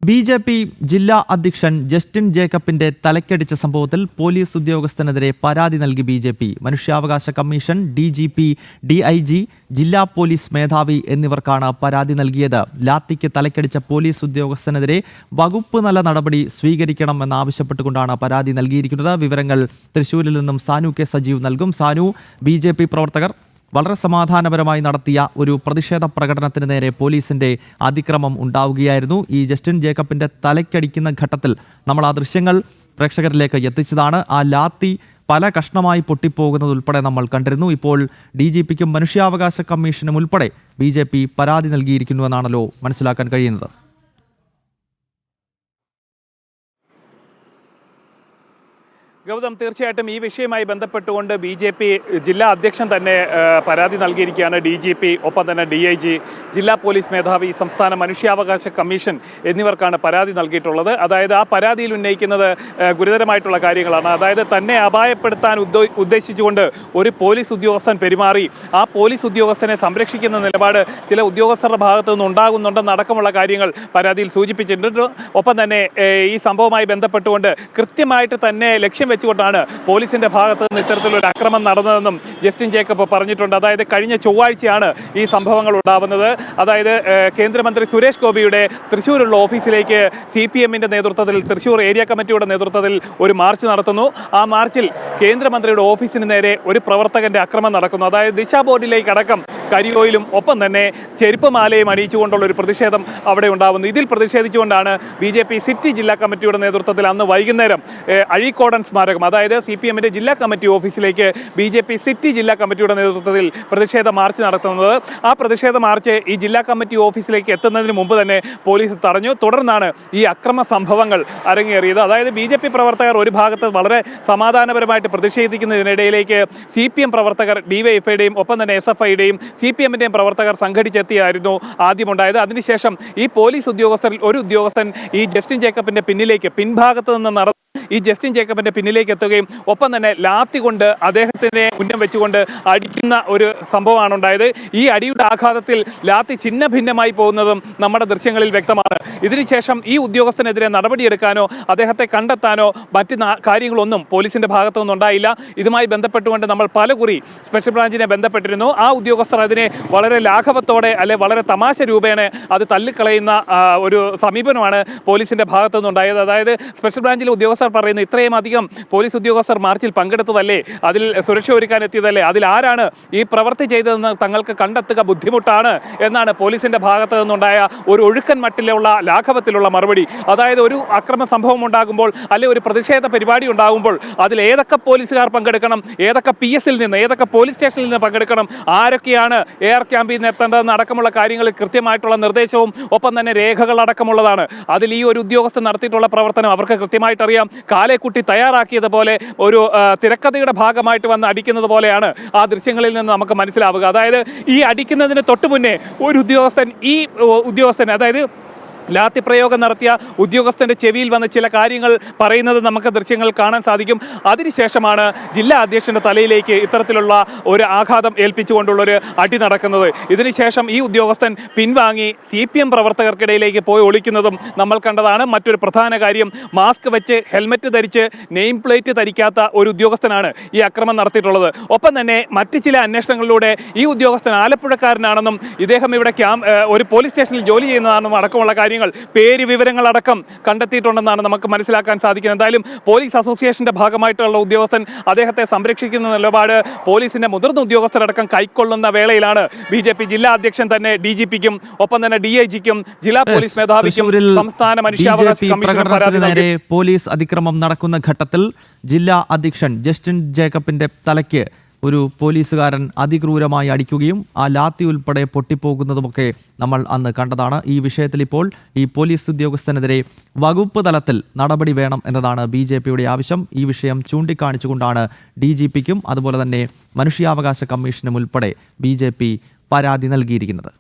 BJP. ജില്ലാ അധ്യക്ഷൻ Justin ജേക്കബിന്റെ തലക്കടിച്ച സംഭവത്തിൽ പോലീസ് ഉദ്യോഗസ്ഥനെതിരെ പരാതി നൽകി ബി.ജെ.പി. മനുഷ്യാവകാശ കമ്മീഷൻ, ഡി.ജി.പി, ഡി.ഐ.ജി, ജില്ലാ പോലീസ് മേധാവി എന്നിവർക്കാണ് പരാതി നൽകിയത്. ലാത്തിക്ക് തലക്കടിച്ച പോലീസ് ഉദ്യോഗസ്ഥനെതിരെ വകുപ്പ് തല നടപടി സ്വീകരിക്കണമെന്നാവശ്യപ്പെട്ടുകൊണ്ടാണ് പരാതി നൽകിയിരിക്കുന്നത്. വിവരങ്ങൾ തൃശൂരിൽ നിന്നും സാനു കെ സജീവ് നൽകും. സാനു, ബി.ജെ.പി. പ്രവർത്തകർ വളരെ സമാധാനപരമായി നടത്തിയ ഒരു പ്രതിഷേധ പ്രകടനത്തിന് നേരെ പോലീസിന്റെ അതിക്രമം ഉണ്ടാവുകയായിരുന്നു. ഈ ജസ്റ്റിൻ ജേക്കബിന്റെ തലയ്ക്കടിക്കുന്ന ഘട്ടത്തിൽ നമ്മൾ ആ ദൃശ്യങ്ങൾ പ്രേക്ഷകരിലേക്ക് എത്തിച്ചതാണ്. ആ ലാത്തി പല കഷ്ണമായി പൊട്ടിപ്പോകുന്നതുൾപ്പെടെ നമ്മൾ കണ്ടിരുന്നു. ഇപ്പോൾ DGPക്കും മനുഷ്യാവകാശ കമ്മീഷനും ഉൾപ്പെടെ BJP പരാതി നൽകിയിരിക്കുന്നുവെന്നാണല്ലോ മനസ്സിലാക്കാൻ കഴിയുന്നത്. ഗൗതം, തീർച്ചയായിട്ടും ഈ വിഷയവുമായി ബന്ധപ്പെട്ടുകൊണ്ട് BJP ജില്ലാ അധ്യക്ഷൻ തന്നെ പരാതി നൽകിയിരിക്കുകയാണ്. DGP, ഒപ്പം തന്നെ DIG, ജില്ലാ പോലീസ് മേധാവി, സംസ്ഥാന മനുഷ്യാവകാശ കമ്മീഷൻ എന്നിവർക്കാണ് പരാതി നൽകിയിട്ടുള്ളത്. അതായത് ആ പരാതിയിൽ ഉന്നയിക്കുന്നത് ഗുരുതരമായിട്ടുള്ള കാര്യങ്ങളാണ്. അതായത് തന്നെ അപായപ്പെടുത്താൻ ഉദ്ദേശിച്ചുകൊണ്ട് ഒരു പോലീസ് ഉദ്യോഗസ്ഥൻ പെരുമാറി ആ പോലീസ് ഉദ്യോഗസ്ഥനെ സംരക്ഷിക്കുന്ന നിലപാട് ചില ഉദ്യോഗസ്ഥരുടെ ഭാഗത്തു നിന്ന് ഉണ്ടാകുന്നുണ്ടെന്നടക്കമുള്ള കാര്യങ്ങൾ പരാതിയിൽ സൂചിപ്പിച്ചിട്ടുണ്ട്. ഒപ്പം തന്നെ ഈ സംഭവവുമായി ബന്ധപ്പെട്ടുകൊണ്ട് കൃത്യമായിട്ട് തന്നെ ലക്ഷ്യം വെച്ചുകൊണ്ടാണ് പോലീസിന്റെ ഭാഗത്ത് നിന്ന് ഇത്തരത്തിലൊരു ആക്രമണം നടന്നതെന്നും ജസ്റ്റിൻ ജേക്കബ് പറഞ്ഞിട്ടുണ്ട്. അതായത് കഴിഞ്ഞ ചൊവ്വാഴ്ചയാണ് ഈ സംഭവങ്ങൾ ഉണ്ടാവുന്നത്. അതായത് കേന്ദ്രമന്ത്രി സുരേഷ് ഗോപിയുടെ തൃശ്ശൂരുള്ള ഓഫീസിലേക്ക് CPMന്റെ നേതൃത്വത്തിൽ, തൃശ്ശൂർ ഏരിയ കമ്മിറ്റിയുടെ നേതൃത്വത്തിൽ ഒരു മാർച്ച് നടത്തുന്നു. ആ മാർച്ചിൽ കേന്ദ്രമന്ത്രിയുടെ ഓഫീസിന് നേരെ ഒരു പ്രവർത്തകന്റെ ആക്രമണം നടക്കുന്നു. അതായത് ദിശ ബോർഡിലേക്ക് അടക്കം കരിയോയിലും ഒപ്പം തന്നെ ചെരുപ്പ് മാലയും അണിയിച്ചുകൊണ്ടുള്ള ഒരു പ്രതിഷേധം അവിടെ ഉണ്ടാവുന്നു. ഇതിൽ പ്രതിഷേധിച്ചുകൊണ്ടാണ് BJP സിറ്റി ജില്ലാ കമ്മിറ്റിയുടെ നേതൃത്വത്തിൽ അന്ന് വൈകുന്നേരം അഴീക്കോടൻ സ്മാരകം, അതായത് CPMന്റെ ജില്ലാ കമ്മിറ്റി ഓഫീസിലേക്ക് BJP സിറ്റി ജില്ലാ കമ്മിറ്റിയുടെ നേതൃത്വത്തിൽ പ്രതിഷേധ മാർച്ച് നടത്തുന്നത്. ആ പ്രതിഷേധ മാർച്ച് ഈ ജില്ലാ കമ്മിറ്റി ഓഫീസിലേക്ക് എത്തുന്നതിന് മുമ്പ് തന്നെ പോലീസ് തടഞ്ഞു. തുടർന്നാണ് ഈ അക്രമ സംഭവങ്ങൾ അരങ്ങേറിയത്. അതായത് BJP പ്രവർത്തകർ ഒരു ഭാഗത്ത് വളരെ സമാധാനപരമായിട്ട് പ്രതിഷേധിക്കുന്നതിനിടയിലേക്ക് CPM പ്രവർത്തകർ DYFIയുടെയും ഒപ്പം തന്നെ SFIയുടെയും CPMന്റെയും പ്രവർത്തകർ സംഘടിച്ചെത്തിയായിരുന്നു ആദ്യമുണ്ടായത്. അതിനുശേഷം ഈ പോലീസ് ഉദ്യോഗസ്ഥരിൽ ഒരു ഉദ്യോഗസ്ഥൻ ഈ ജസ്റ്റിൻ ജേക്കബിന്റെ പിൻഭാഗത്ത് നിന്ന് ഈ ജസ്റ്റിൻ ജേക്കബിന്റെ പിന്നിലേക്ക് എത്തുകയും ഒപ്പം തന്നെ ലാത്തി കൊണ്ട് അദ്ദേഹത്തിനെ മുന്നം വെച്ചുകൊണ്ട് അടിക്കുന്ന ഒരു സംഭവമാണ് ഉണ്ടായത്. ഈ അടിയുടെ ആഘാതത്തിൽ ലാത്തി ഛിന്ന ഭിന്നമായി പോകുന്നതും നമ്മുടെ ദൃശ്യങ്ങളിൽ വ്യക്തമാണ്. ഇതിനുശേഷം ഈ ഉദ്യോഗസ്ഥനെതിരെ നടപടിയെടുക്കാനോ അദ്ദേഹത്തെ കണ്ടെത്താനോ മറ്റ് കാര്യങ്ങളൊന്നും പോലീസിന്റെ ഭാഗത്തു നിന്നുണ്ടായില്ല. ഇതുമായി ബന്ധപ്പെട്ടുകൊണ്ട് നമ്മൾ പലകുറി സ്പെഷ്യൽ ബ്രാഞ്ചിനെ ബന്ധപ്പെട്ടിരുന്നു. ആ ഉദ്യോഗസ്ഥർ അതിനെ വളരെ ലാഘവത്തോടെ വളരെ തമാശ രൂപേണ അത് തള്ളിക്കളയുന്ന ഒരു സമീപനമാണ് പോലീസിന്റെ ഭാഗത്തു നിന്നുണ്ടായത്. അതായത് സ്പെഷ്യൽ ബ്രാഞ്ചിലെ ഉദ്യോഗസ്ഥർ പറയുന്നു, ഇത്രയും അധികം പോലീസ് ഉദ്യോഗസ്ഥർ മാർച്ചിൽ പങ്കെടുത്തതല്ലേ, അതിൽ സുരക്ഷ ഒരുക്കാൻ എത്തിയതല്ലേ, അതിൽ ആരാണ് ഈ പ്രവൃത്തി ചെയ്തതെന്ന് തങ്ങൾക്ക് കണ്ടെത്തുക ബുദ്ധിമുട്ടാണ് എന്നാണ് പോലീസിന്റെ ഭാഗത്തു നിന്നുണ്ടായ ഒരു ഒഴുക്കൻ മട്ടിലുള്ള ലാഘവത്തിലുള്ള മറുപടി. അതായത് ഒരു അക്രമ സംഭവം ഉണ്ടാകുമ്പോൾ അല്ലെ ഒരു പ്രതിഷേധ പരിപാടി ഉണ്ടാകുമ്പോൾ അതിൽ ഏതൊക്കെ പോലീസുകാർ പങ്കെടുക്കണം, ഏതൊക്കെ PSൽ നിന്ന്, ഏതൊക്കെ പോലീസ് സ്റ്റേഷനിൽ നിന്ന് പങ്കെടുക്കണം, ആരൊക്കെയാണ് എയർ ക്യാമ്പിൽ നിന്ന് എത്തേണ്ടതെന്ന് അടക്കമുള്ള കാര്യങ്ങളിൽ കൃത്യമായിട്ടുള്ള നിർദ്ദേശവും ഒപ്പം തന്നെ രേഖകൾ അടക്കമുള്ളതാണ്. അതിൽ ഈ ഒരു ഉദ്യോഗസ്ഥൻ നടത്തിയിട്ടുള്ള പ്രവർത്തനം അവർക്ക് കൃത്യമായിട്ടറിയാം. കാലേക്കുട്ടി തയ്യാറാക്കിയതുപോലെ ഒരു തിരക്കഥയുടെ ഭാഗമായിട്ട് വന്ന് അടിക്കുന്നത് പോലെയാണ് ആ ദൃശ്യങ്ങളിൽ നിന്ന് നമുക്ക് മനസ്സിലാവുക. അതായത് ഈ അടിക്കുന്നതിന് തൊട്ടു മുന്നേ ഒരു ഉദ്യോഗസ്ഥൻ അതായത് ലാത്തി പ്രയോഗം നടത്തിയ ഉദ്യോഗസ്ഥന്റെ ചെവിയിൽ വന്ന് ചില കാര്യങ്ങൾ പറയുന്നത് നമുക്ക് ദൃശ്യങ്ങൾ കാണാൻ സാധിക്കും. അതിനുശേഷമാണ് ജില്ലാ അധ്യക്ഷന്റെ തലയിലേക്ക് ഇത്തരത്തിലുള്ള ഒരു ആഘാതം ഏൽപ്പിച്ചുകൊണ്ടുള്ളൊരു അടി നടക്കുന്നത്. ഇതിനുശേഷം ഈ ഉദ്യോഗസ്ഥൻ പിൻവാങ്ങി CPM പ്രവർത്തകർക്കിടയിലേക്ക് പോയി ഒളിക്കുന്നതും നമ്മൾ കണ്ടതാണ്. മറ്റൊരു പ്രധാന കാര്യം, മാസ്ക് വെച്ച് ഹെൽമറ്റ് ധരിച്ച് നെയിം പ്ലേറ്റ് ധരിക്കാത്ത ഒരു ഉദ്യോഗസ്ഥനാണ് ഈ അക്രമം നടത്തിയിട്ടുള്ളത്. ഒപ്പം തന്നെ മറ്റ് ചില അന്വേഷണങ്ങളിലൂടെ ഈ ഉദ്യോഗസ്ഥൻ ആലപ്പുഴക്കാരനാണെന്നും ഇദ്ദേഹം ഇവിടെ ഒരു പോലീസ് സ്റ്റേഷനിൽ ജോലി ചെയ്യുന്നതാണെന്നും അടക്കമുള്ള പേര് വിവരങ്ങളടക്കം കണ്ടെത്തിയിട്ടുണ്ടെന്നാണ് നമുക്ക് മനസ്സിലാക്കാൻ സാധിക്കുന്നത്. എന്തായാലും പോലീസ് അസോസിയേഷന്റെ ഭാഗമായിട്ടുള്ള ഉദ്യോഗസ്ഥൻ അദ്ദേഹത്തെ സംരക്ഷിക്കുന്ന നിലപാട് പോലീസിന്റെ മുതിർന്ന ഉദ്യോഗസ്ഥരടക്കം കൈക്കൊള്ളുന്ന വേളയിലാണ് BJP ജില്ലാ അധ്യക്ഷൻ തന്നെ DGPക്കും ഒപ്പം തന്നെ DIGക്കും ജില്ലാ പോലീസ് മേധാവിക്കും സംസ്ഥാന മനുഷ്യാവകാശ കമ്മീഷനും പരാതി നൽകി. പോലീസ് അതിക്രമം നടക്കുന്ന ഘട്ടത്തിൽ ജില്ലാ അധ്യക്ഷൻ ജസ്റ്റിൻ ജേക്കബിന്റെ തലയ്ക്ക് ഒരു പോലീസുകാരൻ അതിക്രൂരമായി അടിക്കുകയും ആ ലാത്തി ഉൾപ്പെടെ പൊട്ടിപ്പോകുന്നതുമൊക്കെ നമ്മൾ അന്ന് കണ്ടതാണ്. ഈ വിഷയത്തിൽ ഇപ്പോൾ ഈ പോലീസ് ഉദ്യോഗസ്ഥനെതിരെ വകുപ്പ് തലത്തിൽ നടപടി വേണം എന്നതാണ് BJPയുടെ ആവശ്യം. ഈ വിഷയം ചൂണ്ടിക്കാണിച്ചുകൊണ്ടാണ് DGPക്കും അതുപോലെ തന്നെ മനുഷ്യാവകാശ കമ്മീഷനും ഉൾപ്പെടെ BJP പരാതി നൽകിയിരിക്കുന്നത്.